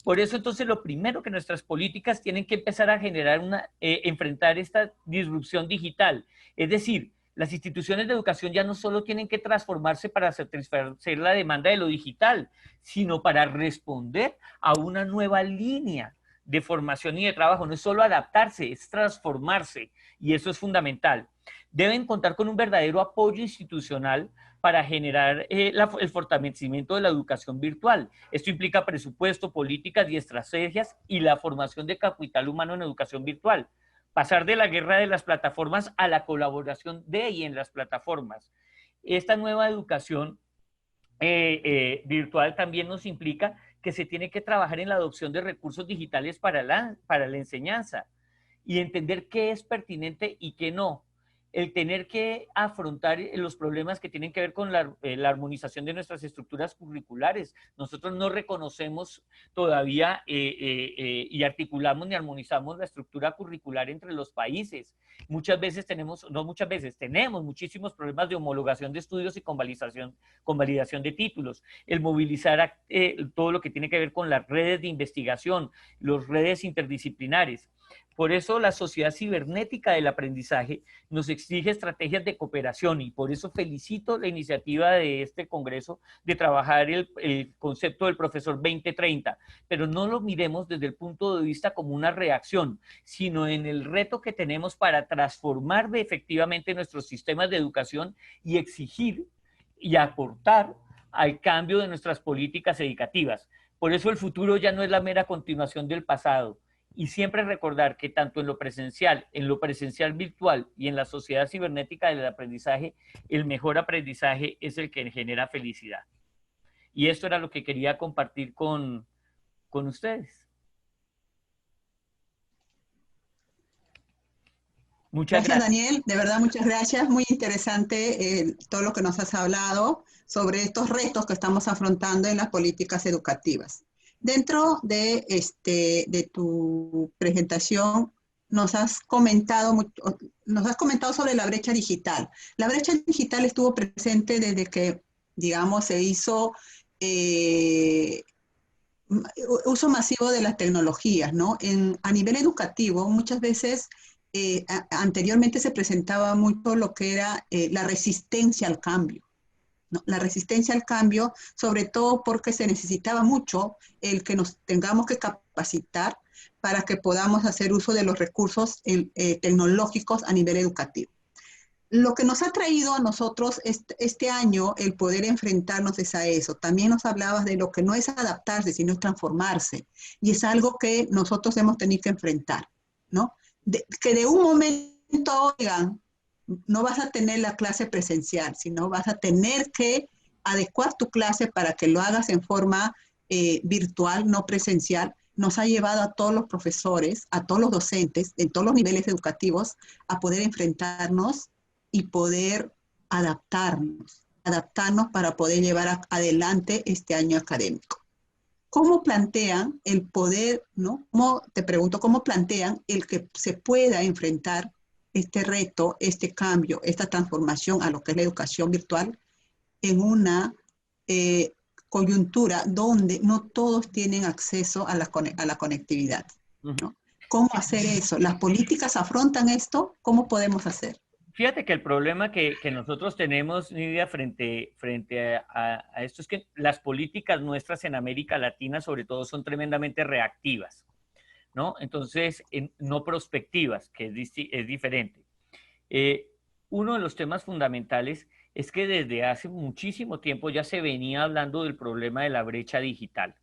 Por eso, entonces, lo primero que nuestras políticas tienen que empezar a generar enfrentar esta disrupción digital. Es decir, las instituciones de educación ya no solo tienen que transformarse para satisfacer la demanda de lo digital, sino para responder a una nueva línea de formación y de trabajo. No es solo adaptarse, es transformarse, y eso es fundamental. Deben contar con un verdadero apoyo institucional para generar el fortalecimiento de la educación virtual. Esto implica presupuesto, políticas y estrategias y la formación de capital humano en educación virtual. Pasar de la guerra de las plataformas a la colaboración de y en las plataformas. Esta nueva educación virtual también nos implica que se tiene que trabajar en la adopción de recursos digitales para la enseñanza y entender qué es pertinente y qué no. El tener que afrontar los problemas que tienen que ver con la armonización de nuestras estructuras curriculares. Nosotros no reconocemos todavía y articulamos ni armonizamos la estructura curricular entre los países. Muchas veces tenemos muchísimos problemas de homologación de estudios y convalidación de títulos. El movilizar todo lo que tiene que ver con las redes de investigación, las redes interdisciplinares. Por eso la sociedad cibernética del aprendizaje nos exige estrategias de cooperación y por eso felicito la iniciativa de este Congreso de trabajar el concepto del profesor 2030, pero no lo miremos desde el punto de vista como una reacción, sino en el reto que tenemos para transformar efectivamente nuestros sistemas de educación y exigir y aportar al cambio de nuestras políticas educativas. Por eso el futuro ya no es la mera continuación del pasado. Y siempre recordar que tanto en lo presencial virtual y en la sociedad cibernética del aprendizaje, el mejor aprendizaje es el que genera felicidad. Y esto era lo que quería compartir con ustedes. Muchas gracias, Daniel. De verdad, muchas gracias. Muy interesante todo lo que nos has hablado sobre estos retos que estamos afrontando en las políticas educativas. Dentro de tu presentación nos has comentado sobre la brecha digital. La brecha digital estuvo presente desde que, digamos, se hizo uso masivo de las tecnologías, ¿no? A nivel educativo, muchas veces anteriormente se presentaba mucho lo que era la resistencia al cambio. ¿No? La resistencia al cambio, sobre todo porque se necesitaba mucho el que nos tengamos que capacitar para que podamos hacer uso de los recursos tecnológicos a nivel educativo. Lo que nos ha traído a nosotros este año el poder enfrentarnos es a eso. También nos hablabas de lo que no es adaptarse, sino es transformarse. Y es algo que nosotros hemos tenido que enfrentar, ¿no? Que de un momento, oigan, no vas a tener la clase presencial, sino vas a tener que adecuar tu clase para que lo hagas en forma virtual, no presencial. Nos ha llevado a todos los profesores, a todos los docentes, en todos los niveles educativos, a poder enfrentarnos y poder adaptarnos para poder llevar adelante este año académico. ¿Cómo plantean el poder, ¿no? Te pregunto, ¿cómo plantean el que se pueda enfrentar este reto, este cambio, esta transformación a lo que es la educación virtual en una coyuntura donde no todos tienen acceso a la conectividad, ¿no? ¿Cómo hacer eso? ¿Las políticas afrontan esto? ¿Cómo podemos hacer? Fíjate que el problema que nosotros tenemos, Nidia, frente a esto es que las políticas nuestras en América Latina, sobre todo, son tremendamente reactivas, ¿no? Entonces, no prospectivas, que es diferente. Uno de los temas fundamentales es que desde hace muchísimo tiempo ya se venía hablando del problema de la brecha digital.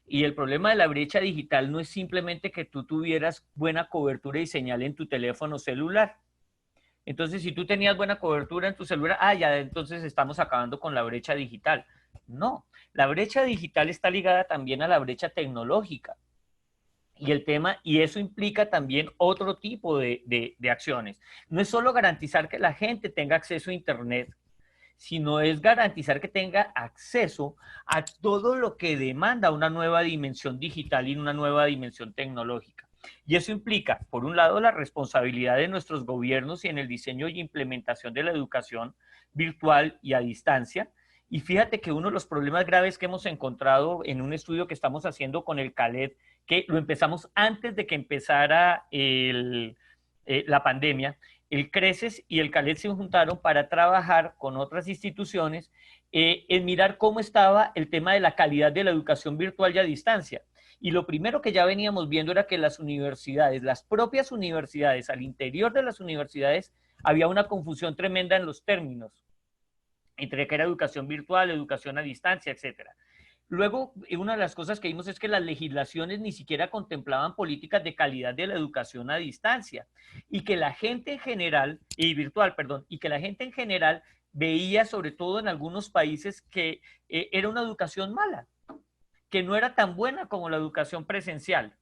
Y el problema de la brecha digital no es simplemente que tú tuvieras buena cobertura y señal en tu teléfono celular. Entonces, si tú tenías buena cobertura en tu celular, ya entonces estamos acabando con la brecha digital. No, la brecha digital está ligada también a la brecha tecnológica. Y eso implica también otro tipo de acciones. No es solo garantizar que la gente tenga acceso a Internet, sino es garantizar que tenga acceso a todo lo que demanda una nueva dimensión digital y una nueva dimensión tecnológica. Y eso implica, por un lado, la responsabilidad de nuestros gobiernos y en el diseño y implementación de la educación virtual y a distancia. Y fíjate que uno de los problemas graves que hemos encontrado en un estudio que estamos haciendo con el CALED, que lo empezamos antes de que empezara la pandemia, el CRECES y el CALED se juntaron para trabajar con otras instituciones en mirar cómo estaba el tema de la calidad de la educación virtual y a distancia. Y lo primero que ya veníamos viendo era que las universidades, las propias universidades, al interior de las universidades, había una confusión tremenda en los términos, entre que era educación virtual, educación a distancia, etcétera. Luego, una de las cosas que vimos es que las legislaciones ni siquiera contemplaban políticas de calidad de la educación a distancia y que la gente en general, y que la gente en general veía, sobre todo en algunos países, que era una educación mala, que no era tan buena como la educación presencial.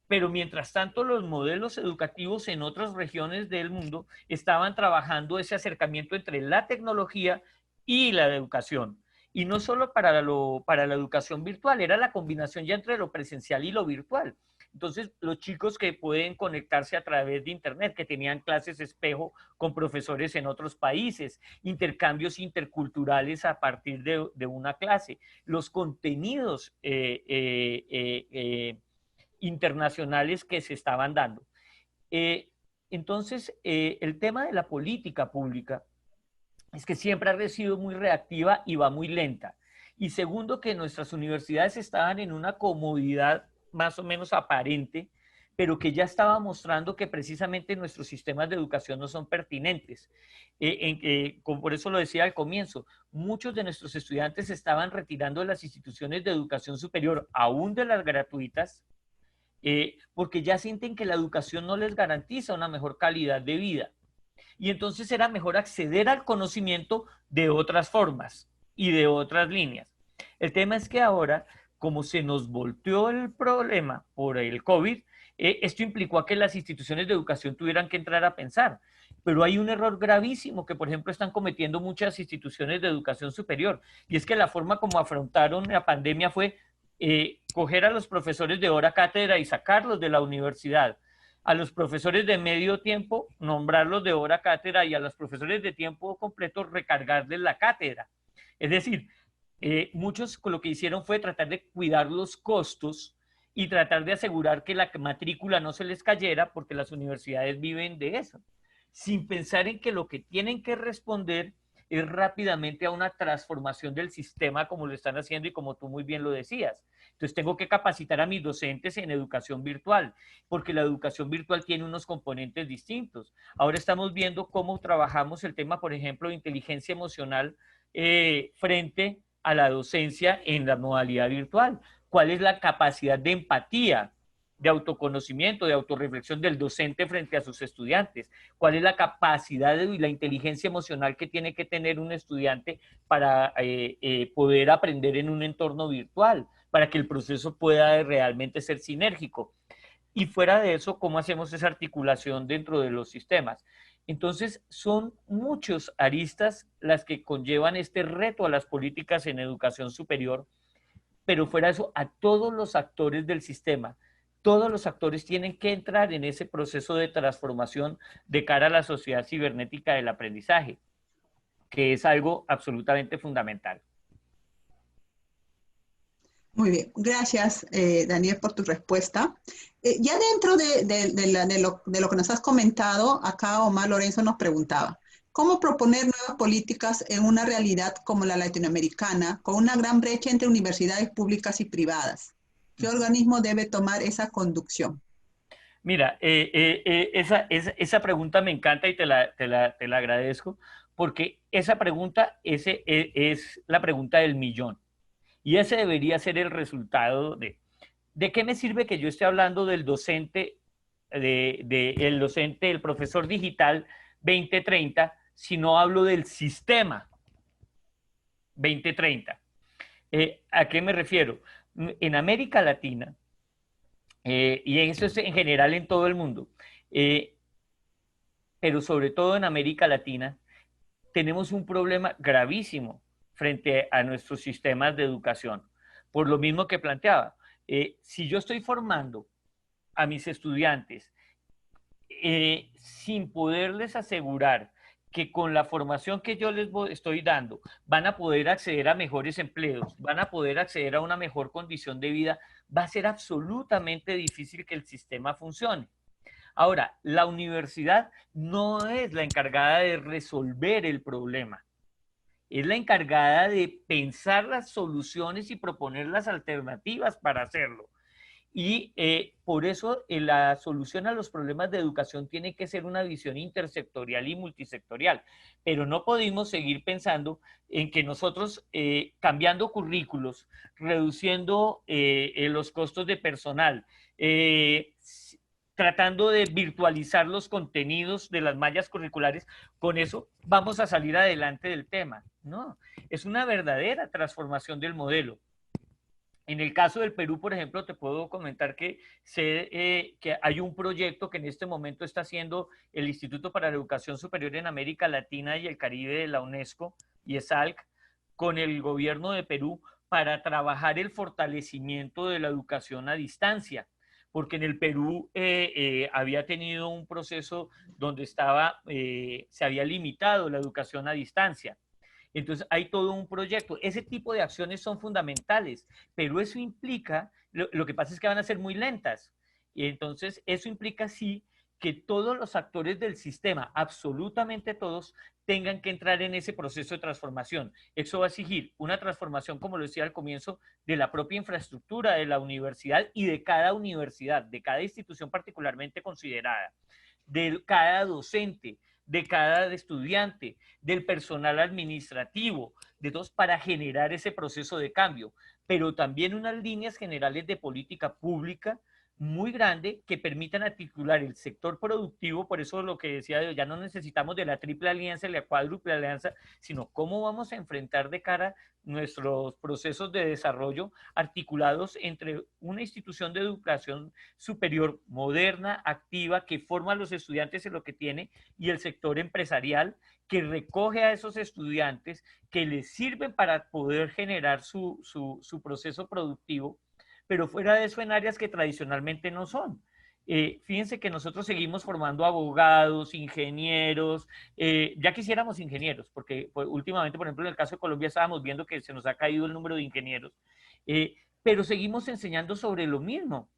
Pero mientras tanto, los modelos educativos en otras regiones del mundo estaban trabajando ese acercamiento entre la tecnología y la educación. Y no solo para la educación virtual, era la combinación ya entre lo presencial y lo virtual. Entonces, los chicos que pueden conectarse a través de Internet, que tenían clases espejo con profesores en otros países, intercambios interculturales a partir de una clase, los contenidos internacionales que se estaban dando. Entonces, el tema de la política pública es que siempre ha sido muy reactiva y va muy lenta. Y segundo, que nuestras universidades estaban en una comodidad más o menos aparente, pero que ya estaba mostrando que precisamente nuestros sistemas de educación no son pertinentes. Por eso lo decía al comienzo, muchos de nuestros estudiantes se estaban retirando de las instituciones de educación superior, aún de las gratuitas, porque ya sienten que la educación no les garantiza una mejor calidad de vida. Y entonces era mejor acceder al conocimiento de otras formas y de otras líneas. El tema es que ahora, como se nos volteó el problema por el COVID, esto implicó a que las instituciones de educación tuvieran que entrar a pensar. Pero hay un error gravísimo que, por ejemplo, están cometiendo muchas instituciones de educación superior, y es que la forma como afrontaron la pandemia fue coger a los profesores de hora cátedra y sacarlos de la universidad, a los profesores de medio tiempo nombrarlos de hora cátedra y a los profesores de tiempo completo recargarles la cátedra. Es decir, muchos lo que hicieron fue tratar de cuidar los costos y tratar de asegurar que la matrícula no se les cayera, porque las universidades viven de eso, sin pensar en que lo que tienen que responder es rápidamente a una transformación del sistema, como lo están haciendo y como tú muy bien lo decías. Entonces tengo que capacitar a mis docentes en educación virtual, porque la educación virtual tiene unos componentes distintos. Ahora estamos viendo cómo trabajamos el tema, por ejemplo, de inteligencia emocional frente a la docencia en la modalidad virtual. ¿Cuál es la capacidad de empatía, de autoconocimiento, de autorreflexión del docente frente a sus estudiantes? ¿Cuál es la capacidad y la inteligencia emocional que tiene que tener un estudiante para poder aprender en un entorno virtual, para que el proceso pueda realmente ser sinérgico? Y fuera de eso, ¿cómo hacemos esa articulación dentro de los sistemas? Entonces, son muchos aristas las que conllevan este reto a las políticas en educación superior, pero fuera de eso, a todos los actores del sistema. Todos los actores tienen que entrar en ese proceso de transformación de cara a la sociedad cibernética del aprendizaje, que es algo absolutamente fundamental. Muy bien, gracias Daniel por tu respuesta. Ya dentro de lo que nos has comentado, acá Omar Lorenzo nos preguntaba, ¿cómo proponer nuevas políticas en una realidad como la latinoamericana, con una gran brecha entre universidades públicas y privadas? ¿Qué organismo debe tomar esa conducción? Mira, esa pregunta me encanta y te la agradezco, porque esa pregunta es la pregunta del millón. Y ese debería ser el resultado ¿de qué me sirve que yo esté hablando del docente, el docente, el profesor digital 2030, si no hablo del sistema 2030? ¿A qué me refiero? En América Latina, y eso es en general en todo el mundo, eh, pero sobre todo en América Latina, tenemos un problema gravísimo frente a nuestros sistemas de educación. Por lo mismo que planteaba, si yo estoy formando a mis estudiantes sin poderles asegurar que con la formación que yo les estoy dando van a poder acceder a mejores empleos, van a poder acceder a una mejor condición de vida, va a ser absolutamente difícil que el sistema funcione. Ahora, la universidad no es la encargada de resolver el problema, es la encargada de pensar las soluciones y proponer las alternativas para hacerlo. Y por eso la solución a los problemas de educación tiene que ser una visión intersectorial y multisectorial. Pero no podemos seguir pensando en que nosotros, cambiando currículos, reduciendo los costos de personal, tratando de virtualizar los contenidos de las mallas curriculares, con eso vamos a salir adelante del tema. No, es una verdadera transformación del modelo. En el caso del Perú, por ejemplo, te puedo comentar que que hay un proyecto que en este momento está haciendo el Instituto para la Educación Superior en América Latina y el Caribe de la UNESCO y ESALC con el gobierno de Perú para trabajar el fortalecimiento de la educación a distancia, porque en el Perú había tenido un proceso donde se había limitado la educación a distancia. Entonces hay todo un proyecto. Ese tipo de acciones son fundamentales, pero eso implica, lo que pasa es que van a ser muy lentas. Y entonces eso implica sí que todos los actores del sistema, absolutamente todos, tengan que entrar en ese proceso de transformación. Eso va a exigir una transformación, como lo decía al comienzo, de la propia infraestructura de la universidad y de cada universidad, de cada institución particularmente considerada, de cada docente, de cada estudiante, del personal administrativo, de todos, para generar ese proceso de cambio, pero también unas líneas generales de política pública muy grande que permitan articular el sector productivo. Por eso lo que decía, ya no necesitamos de la triple alianza y la cuádruple alianza, sino cómo vamos a enfrentar de cara nuestros procesos de desarrollo articulados entre una institución de educación superior moderna, activa, que forma a los estudiantes en lo que tiene, y el sector empresarial, que recoge a esos estudiantes, que les sirven para poder generar su proceso productivo, pero fuera de eso en áreas que tradicionalmente no son. Fíjense que nosotros seguimos formando abogados, ingenieros, ya quisiéramos ingenieros, porque pues, últimamente, por ejemplo, en el caso de Colombia estábamos viendo que se nos ha caído el número de ingenieros, pero seguimos enseñando sobre lo mismo,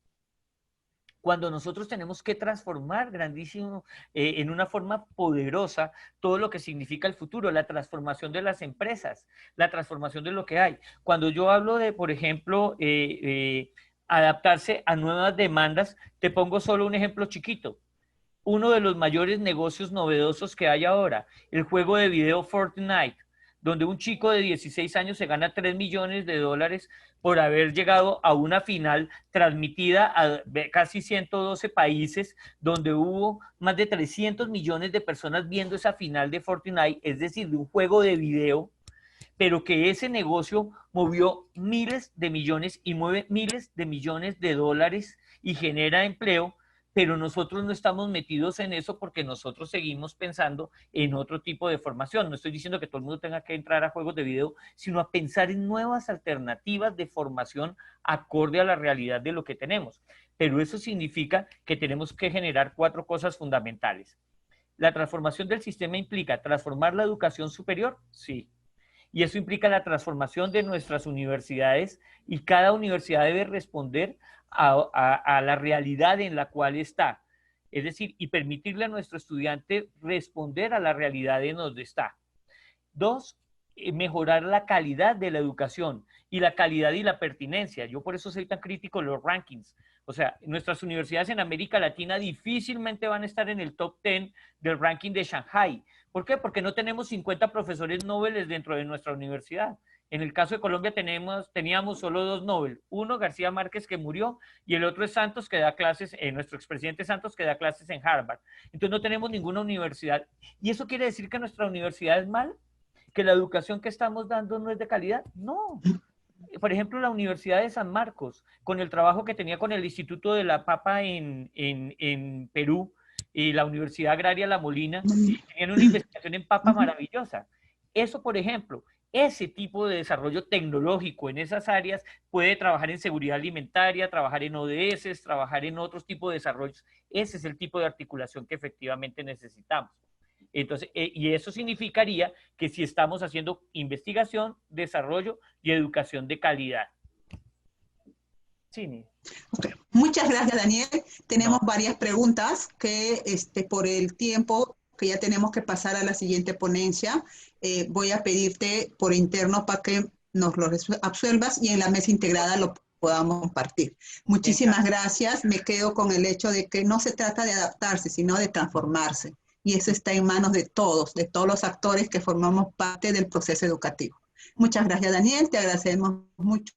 cuando nosotros tenemos que transformar grandísimo, en una forma poderosa, todo lo que significa el futuro, la transformación de las empresas, la transformación de lo que hay. Cuando yo hablo de, por ejemplo, adaptarse a nuevas demandas, te pongo solo un ejemplo chiquito. Uno de los mayores negocios novedosos que hay ahora, el juego de video Fortnite, donde un chico de 16 años se gana 3 millones de dólares por haber llegado a una final transmitida a casi 112 países, donde hubo más de 300 millones de personas viendo esa final de Fortnite, es decir, de un juego de video, pero que ese negocio movió miles de millones y mueve miles de millones de dólares y genera empleo, pero nosotros no estamos metidos en eso porque nosotros seguimos pensando en otro tipo de formación. No estoy diciendo que todo el mundo tenga que entrar a juegos de video, sino a pensar en nuevas alternativas de formación acorde a la realidad de lo que tenemos. Pero eso significa que tenemos que generar 4 cosas fundamentales. La transformación del sistema implica transformar la educación superior, sí. y eso implica la transformación de nuestras universidades, y cada universidad debe responder a la realidad en la cual está. Es decir, y permitirle a nuestro estudiante responder a la realidad en donde está. 2, mejorar la calidad de la educación y la calidad y la pertinencia. Yo por eso soy tan crítico de los rankings. O sea, nuestras universidades en América Latina difícilmente van a estar en el top 10 del ranking de Shanghai. ¿Por qué? Porque no tenemos 50 profesores Nobel dentro de nuestra universidad. En el caso de Colombia teníamos solo 2 Nobel. Uno, García Márquez, que murió, y el otro es Santos, que da clases, nuestro expresidente Santos, que da clases en Harvard. Entonces no tenemos ninguna universidad. ¿Y eso quiere decir que nuestra universidad es mal? ¿Que la educación que estamos dando no es de calidad? No. Por ejemplo, la Universidad de San Marcos, con el trabajo que tenía con el Instituto de la Papa en Perú, y la Universidad Agraria La Molina, tenían una investigación en papa maravillosa. Eso, por ejemplo, ese tipo de desarrollo tecnológico en esas áreas puede trabajar en seguridad alimentaria, trabajar en ODS, trabajar en otros tipos de desarrollos. Ese es el tipo de articulación que efectivamente necesitamos. Entonces, y eso significaría que si estamos haciendo investigación, desarrollo y educación de calidad. Sí. Okay. Muchas gracias, Daniel. Tenemos varias preguntas que por el tiempo que ya tenemos que pasar a la siguiente ponencia, voy a pedirte por interno para que nos lo absuelvas y en la mesa integrada lo podamos compartir. Muchísimas gracias. Me quedo con el hecho de que no se trata de adaptarse, sino de transformarse. Y eso está en manos de todos los actores que formamos parte del proceso educativo. Muchas gracias, Daniel. Te agradecemos mucho.